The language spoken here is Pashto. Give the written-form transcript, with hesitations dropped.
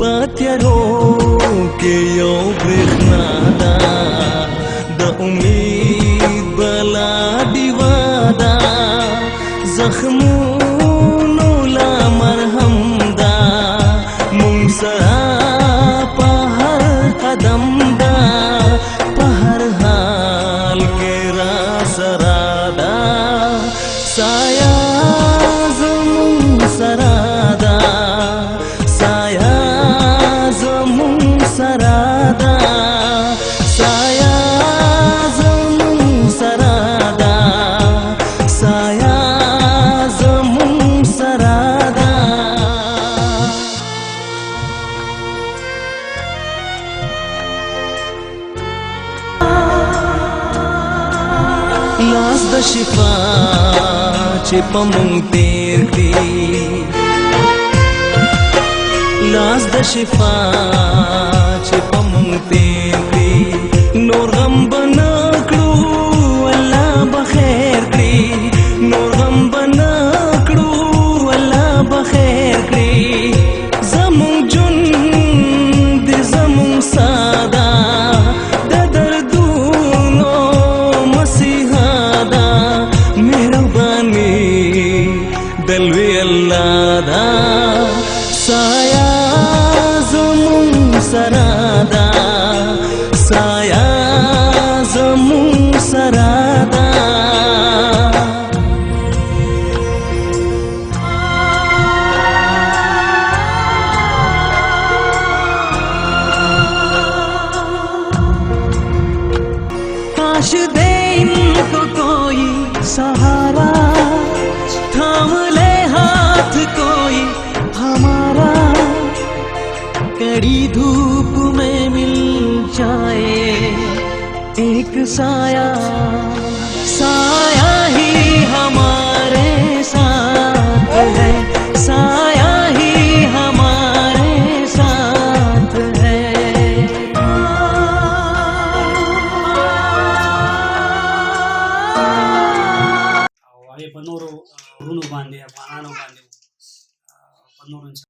باتیارو کې یو برېښنا ده د امید بلا ډیوه ده زخمونو لا مرهم ده مونږ سره په هر قدم ده په هر حال کې را سره ده سایه زمونږ سره ده سایه زمونږ سره ده سایه زمونږ سره ده سایه زمونږ سره ده لاس د شفا چې په مونږ تیر کړي لاس د شفا چې په مونږ تیر کړي نور غم به نه کړو الله به خیر کړي نور غم به نه کړو الله به خیر کړي زمونږ ژوند د زمونږ ساده د دردونو مسیحا ده مهرباني دلوي الله ده سایه زمونږ سره ده سایه زمونږ سره ده काश दे इनको कोई सहारा थाम ले हाथ कोई हमारा कड़ी धूप में मिल जाए एक साया साया ही हमारे साथ है साया ही हमारे साथ है అవే పన్నూరు రుణు బాంధే బాణాను బాంధే పన్నూరు నుంచి